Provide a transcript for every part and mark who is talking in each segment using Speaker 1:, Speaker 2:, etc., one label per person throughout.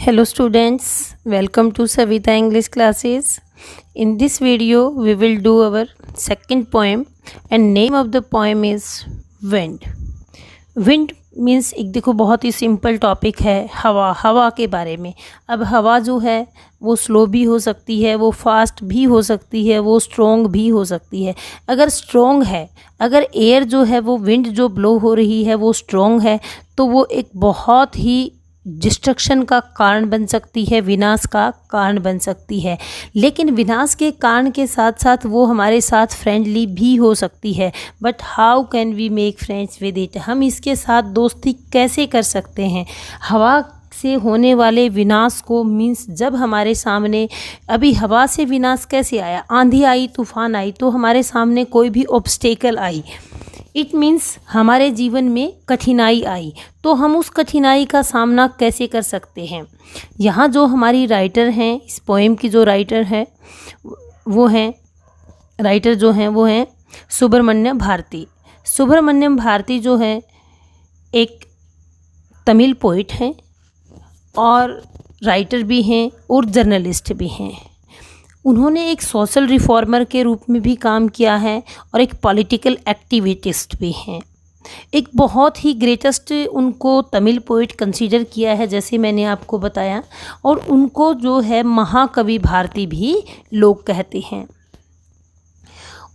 Speaker 1: Hello students, welcome to Savita English classes. In this video we will do our second poem and name of the poem is Wind. Wind means एक देखो बहुत ही simple topic है हवा के बारे में। अब हवा जो है वो स्लो भी हो सकती है, वो फास्ट भी हो सकती है, वो स्ट्रॉन्ग भी हो सकती है। अगर स्ट्रॉन्ग है, अगर एयर जो है वो विंड जो ब्लो हो रही है वो स्ट्रॉन्ग है तो वो एक बहुत ही डिस्ट्रक्शन का कारण बन सकती है, विनाश का कारण बन सकती है। लेकिन विनाश के कारण के साथ साथ वो हमारे साथ फ्रेंडली भी हो सकती है। But how can we make friends with it, हम इसके साथ दोस्ती कैसे कर सकते हैं। हवा से होने वाले विनाश को मीन्स जब हमारे सामने अभी हवा से विनाश कैसे आया, आंधी आई, तूफान आई तो हमारे सामने कोई भी ऑब्स्टेकल आई, इट मीन्स हमारे जीवन में कठिनाई आई तो हम उस कठिनाई का सामना कैसे कर सकते हैं। यहाँ जो हमारी राइटर हैं, इस पोएम की जो राइटर है वो हैं वो हैं सुब्रमण्यम भारती। सुब्रमण्यम भारती जो है एक तमिल पोइट हैं और राइटर भी हैं और जर्नलिस्ट भी हैं। उन्होंने एक सोशल रिफॉर्मर के रूप में भी काम किया है और एक पॉलिटिकल एक्टिविस्ट भी हैं। एक बहुत ही ग्रेटेस्ट उनको तमिल पोइट कंसीडर किया है जैसे मैंने आपको बताया, और उनको जो है महाकवि भारती भी लोग कहते हैं।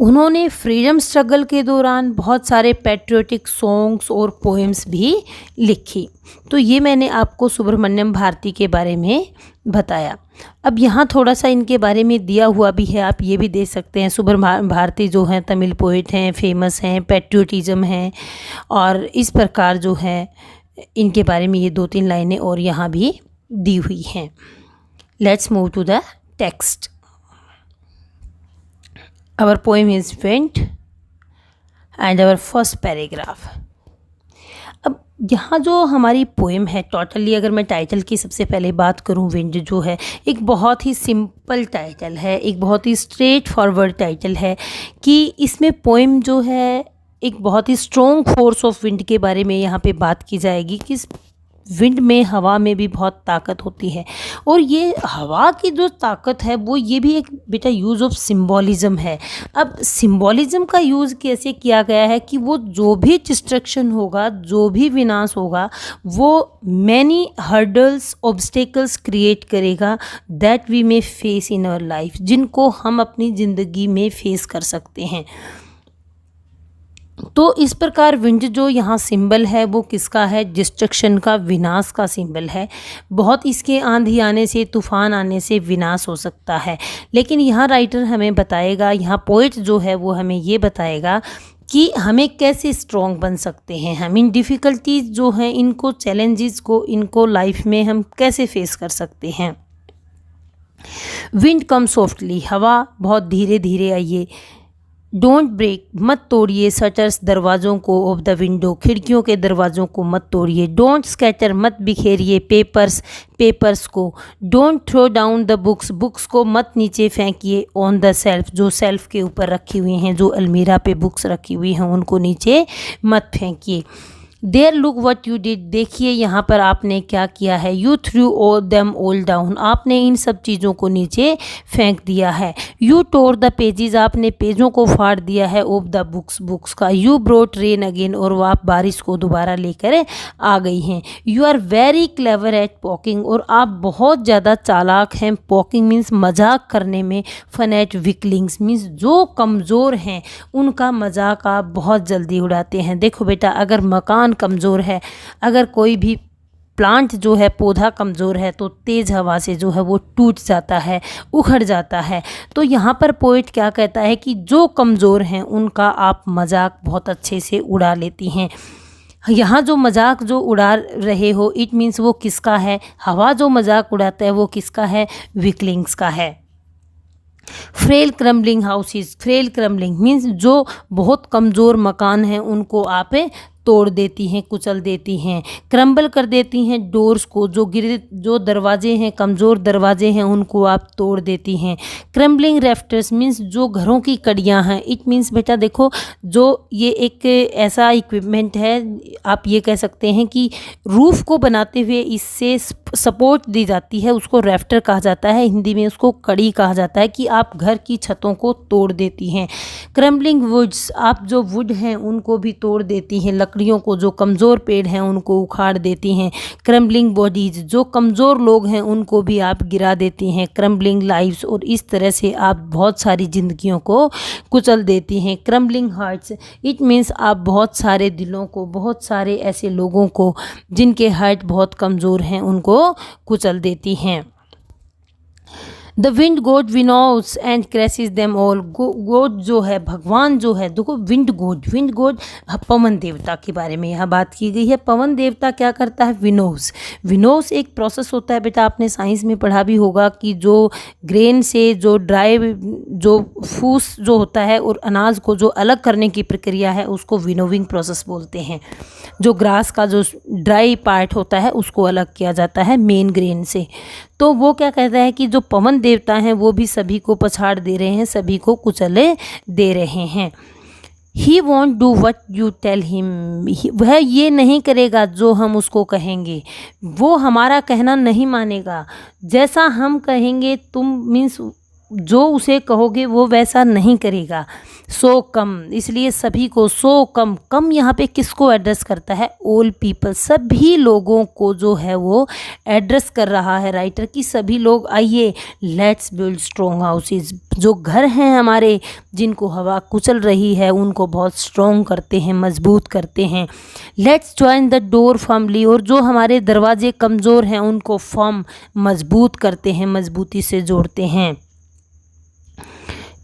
Speaker 1: उन्होंने फ्रीडम स्ट्रगल के दौरान बहुत सारे पैट्रियोटिक सॉन्ग्स और पोएम्स भी लिखी। तो ये मैंने आपको सुब्रमण्यम भारती के बारे में बताया। अब यहाँ थोड़ा सा इनके बारे में दिया हुआ भी है, आप ये भी देख सकते हैं। सुब्रमण्यम भारती जो हैं तमिल पोइट हैं, फेमस हैं, पैट्रियोटिज्म हैं, और इस प्रकार जो है इनके बारे में ये 2-3 लाइनें और यहाँ भी दी हुई हैं। Let's move to the text. Our poem is Wind and our first paragraph. अब यहाँ जो हमारी पोएम है टोटली, अगर मैं टाइटल की सबसे पहले बात करूँ, विंड जो है एक बहुत ही सिंपल टाइटल है, एक बहुत ही स्ट्रेट फॉरवर्ड टाइटल है कि इसमें पोएम जो है एक बहुत ही स्ट्रॉन्ग फोर्स ऑफ विंड के बारे में यहाँ पे बात की जाएगी कि विंड में, हवा में भी बहुत ताकत होती है। और ये हवा की जो ताकत है वो ये भी एक बेटा यूज़ ऑफ सिंबॉलिज़म है। अब सिंबॉलिज़म का यूज़ कैसे किया गया है कि वो जो भी डिस्ट्रक्शन होगा, जो भी विनाश होगा, वो मैनी हर्डल्स, ऑब्स्टेकल्स क्रिएट करेगा that we may face in our life, जिनको हम अपनी ज़िंदगी में फेस कर सकते हैं। तो इस प्रकार विंड जो यहाँ सिंबल है वो किसका है, डिस्ट्रक्शन का, विनाश का सिंबल है। बहुत इसके आंधी आने से, तूफान आने से विनाश हो सकता है। लेकिन यहाँ राइटर हमें बताएगा, यहाँ पोइट जो है वो हमें ये बताएगा कि हमें कैसे स्ट्रॉन्ग बन सकते हैं। हम इन डिफ़िकल्टीज जो हैं, इनको, चैलेंजेस को, इनको लाइफ में हम कैसे फेस कर सकते हैं। विंड कम सॉफ्टली, हवा बहुत धीरे धीरे आइए। डोंट ब्रेक, मत तोड़िए शटर्स, दरवाज़ों को, ऑफ द विंडो, खिड़कियों के दरवाज़ों को मत तोड़िए। डोंट स्कैटर, मत बिखेरिए पेपर्स को। Don't throw down the books, books को मत नीचे फेंकिए। ऑन द सेल्फ, जो सेल्फ के ऊपर रखी हुई हैं, जो अलमीरा पे बुक्स रखी हुई हैं उनको नीचे मत फेंकिए। There look what you did, देखिए यहाँ पर आपने क्या किया है। You threw all them all down, आपने इन सब चीज़ों को नीचे फेंक दिया है। यू टोर द पेजेस, आपने पेजों को फाड़ दिया है। ऑफ द बुक्स का। यू ब्रोट रेन अगेन, और वो आप बारिश को दोबारा लेकर आ गई हैं। You are very clever at poking, और आप बहुत ज़्यादा चालाक हैं। पॉकिंग मीन्स मजाक करने में। फन एट विकलिंग्स मीन्स जो कमज़ोर हैं उनका मजाक आप बहुत जल्दी उड़ाते हैं। देखो बेटा, अगर मकान कमज़ोर है, अगर कोई भी प्लांट जो है, पौधा कमज़ोर है, तो तेज़ हवा से जो है वो टूट जाता है, उखड़ जाता है। तो यहाँ पर पोइट क्या कहता है कि जो कमज़ोर हैं उनका आप मजाक बहुत अच्छे से उड़ा लेती हैं। यहाँ जो मजाक जो उड़ा रहे हो, इट मीन्स वो किसका है, हवा जो मजाक उड़ाता है वो किसका है, विकलिंग्स का है। Frail crumbling houses, frail crumbling means जो बहुत कमज़ोर मकान हैं उनको आप तोड़ देती हैं, कुचल देती हैं, क्रम्बल कर देती हैं डोर्स को, जो दरवाजे हैं, कमज़ोर दरवाजे हैं, उनको आप तोड़ देती हैं। क्रम्बलिंग रेफ्टर्स मीन्स जो घरों की कड़ियाँ हैं। इट मीन्स बेटा देखो, जो ये एक ऐसा इक्विपमेंट है, आप ये कह सकते हैं कि रूफ़ को बनाते हुए इससे सपोर्ट दी जाती है उसको रैफ्टर कहा जाता है, हिंदी में उसको कड़ी कहा जाता है, कि आप घर की छतों को तोड़ देती हैं। क्रम्बलिंग वुड्स, आप जो वुड हैं उनको भी तोड़ देती हैं, लकड़ियों को, जो कमज़ोर पेड़ हैं उनको उखाड़ देती हैं। क्रम्बलिंग बॉडीज़, जो कमज़ोर लोग हैं उनको भी आप गिरा देती हैं। क्रम्बलिंग लाइव्स, और इस तरह से आप बहुत सारी ज़िंदगियों को कुचल देती हैं। क्रम्बलिंग हार्ट्स, इट मीन्स आप बहुत सारे दिलों को, बहुत सारे ऐसे लोगों को जिनके हार्ट बहुत कमज़ोर हैं उनको कुचल देती हैं। द विंड गोड विनोस एंड क्रैसेस देम ऑल। गोड जो है, भगवान जो है, देखो विंड गोड पवन देवता के बारे में यहाँ बात की गई है। पवन देवता क्या करता है? विनोस एक प्रोसेस होता है बेटा, आपने साइंस में पढ़ा भी होगा कि जो ग्रेन से जो ड्राई जो फूस जो होता है और अनाज को जो अलग करने की प्रक्रिया है उसको विनोविंग प्रोसेस बोलते हैं। जो ग्रास का जो ड्राई पार्ट होता है उसको अलग किया जाता है मेन ग्रेन से। तो वो क्या कहता है कि जो पवन देवता हैं वो भी सभी को पछाड़ दे रहे हैं, सभी को कुचले दे रहे हैं। He won't do what you tell him, वह ये नहीं करेगा जो हम उसको कहेंगे, वो हमारा कहना नहीं मानेगा। जैसा हम कहेंगे तुम, मीन्स जो उसे कहोगे वो वैसा नहीं करेगा। सो कम, इसलिए सभी को, सो कम यहाँ पे किसको एड्रेस करता है? ऑल पीपल, सभी लोगों को जो है वो एड्रेस कर रहा है राइटर, कि सभी लोग आइए, लेट्स बिल्ड स्ट्रॉन्ग हाउसेज। जो घर हैं हमारे जिनको हवा कुचल रही है उनको बहुत स्ट्रॉन्ग करते हैं, मजबूत करते हैं। Let's join the door firmly, और जो हमारे दरवाजे कमज़ोर हैं उनको फर्म, मजबूत करते हैं, मजबूती से जोड़ते हैं।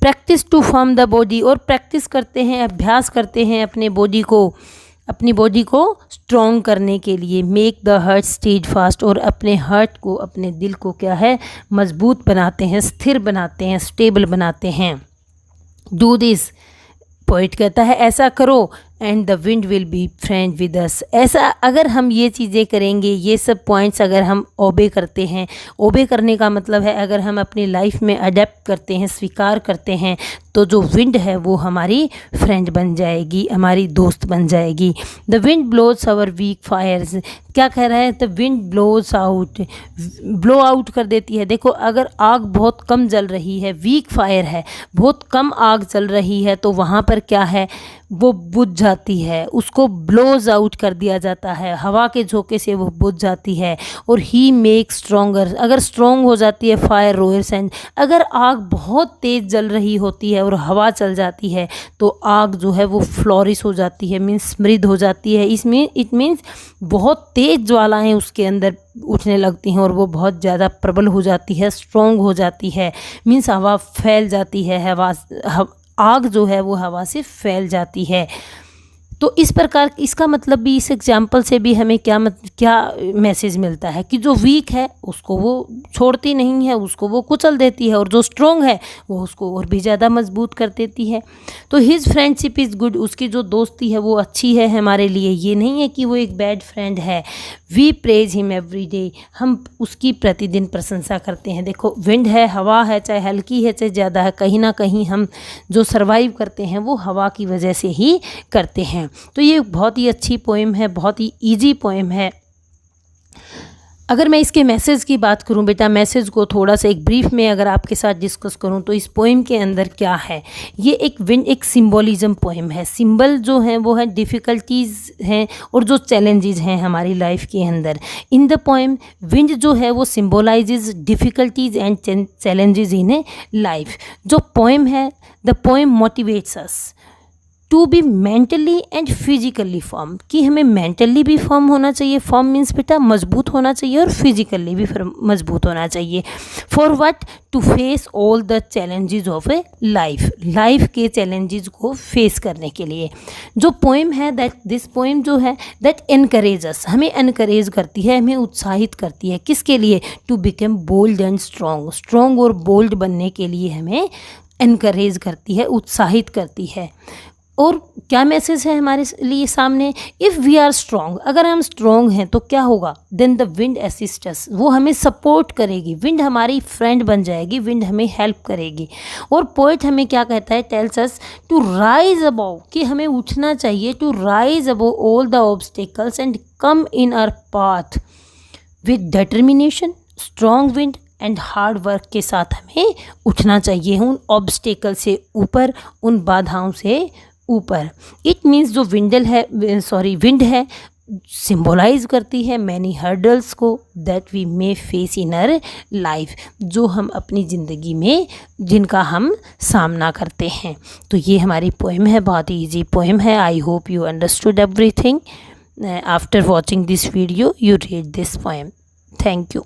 Speaker 1: Practice to form the body, और प्रैक्टिस करते हैं, अभ्यास करते हैं अपनी बॉडी को स्ट्रॉन्ग करने के लिए। Make the heart steadfast, और अपने हार्ट को, अपने दिल को क्या है? मजबूत बनाते हैं, स्थिर बनाते हैं, स्टेबल बनाते हैं। डू दिस, पोइट कहता है ऐसा करो, and the wind will be friend with us. ऐसा अगर हम ये चीज़ें करेंगे, ये सब पॉइंट्स अगर हम ओबे करते हैं, ओबे करने का मतलब है अगर हम अपनी लाइफ में अडेप्ट करते हैं, स्वीकार करते हैं, तो जो विंड है वो हमारी फ्रेंड बन जाएगी, हमारी दोस्त बन जाएगी। The wind blows our weak fires, क्या कह रहा है? The wind blows out, blow out कर देती है। देखो अगर आग बहुत कम जल रही है, वीक फायर है, बहुत कम आग जल रही है, तो वहाँ पर क्या है? वो बुझ जाती है, उसको ब्लोज आउट कर दिया जाता है, हवा के झोंके से वो बुझ जाती है। और ही मेक स्ट्रोंगर, अगर स्ट्रोंग हो जाती है फायर रोयर्स एंड, अगर आग बहुत तेज़ जल रही होती है और हवा चल जाती है तो आग जो है वो फ्लोरिश हो जाती है, मीन्स समृद्ध हो जाती है। इसमें इट मीन्स बहुत तेज़ ज्वालाएँ उसके अंदर उठने लगती हैं और वो बहुत ज़्यादा प्रबल हो जाती है, स्ट्रोंग हो जाती है, मीन्स हवा फैल जाती है, आग जो है वो हवा से फैल जाती है। तो इस प्रकार, इसका मतलब भी, इस एग्जाम्पल से भी हमें क्या मैसेज मिलता है कि जो वीक है उसको वो छोड़ती नहीं है, उसको वो कुचल देती है, और जो स्ट्रॉन्ग है वो उसको और भी ज़्यादा मजबूत कर देती है। तो हिज फ्रेंडशिप इज़ गुड, उसकी जो दोस्ती है वो अच्छी है हमारे लिए, ये नहीं है कि वो एक बैड फ्रेंड है। We praise him every day, हम उसकी प्रतिदिन प्रशंसा करते हैं। देखो विंड है, हवा है, चाहे हल्की है चाहे ज़्यादा है, कहीं ना कहीं हम जो सर्वाइव करते हैं वो हवा की वजह से ही करते हैं। तो ये बहुत ही अच्छी पोएम है, बहुत ही इजी पोएम है। अगर मैं इसके मैसेज की बात करूं बेटा, मैसेज को थोड़ा सा एक ब्रीफ में अगर आपके साथ डिस्कस करूं तो इस पोएम के अंदर क्या है? ये एक सिंबोलिज्म पोएम है। सिंबल जो हैं वो है डिफ़िकल्टीज़ हैं और जो चैलेंजेस हैं हमारी लाइफ के अंदर। इन द पोएम विंड जो है वो symbolizes difficulties and challenges in a life. जो पोएम है, the poem motivates us to be mentally and physically form, कि हमें मेंटली भी फॉर्म होना चाहिए, फॉर्म मीन्स बेटा मजबूत होना चाहिए, और फिजिकली भी मजबूत होना चाहिए। For what? To face all the challenges of a life के चैलेंजेस को फेस करने के लिए। जो पोएम है दिस पोएम जो है दैट एनकरेज अस, हमें एनकरेज करती है, हमें उत्साहित करती है। किसके लिए? To become bold and strong और बोल्ड बनने के लिए हमें एनकरेज करती है, उत्साहित करती है। और क्या मैसेज है हमारे लिए सामने? इफ़ वी आर स्ट्रॉन्ग, अगर हम स्ट्रॉन्ग हैं तो क्या होगा? देन द विंड असिस्ट अस, वो हमें सपोर्ट करेगी, विंड हमारी फ्रेंड बन जाएगी, विंड हमें हेल्प करेगी। और पोएट हमें क्या कहता है? Tells us to rise above, कि हमें उठना चाहिए, to rise above all the obstacles and come in our path with determination, strong wind and hard work के साथ हमें उठना चाहिए उन ऑब्स्टेकल से ऊपर, उन बाधाओं से ऊपर। इट मीन्स जो विंड है सिंबलाइज करती है मैनी हर्डल्स को that we may face in our life, जो हम अपनी ज़िंदगी में जिनका हम सामना करते हैं। तो ये हमारी पोएम है, बहुत ही ईजी पोएम है। I hope you understood everything. After watching this video you read this poem. Thank you.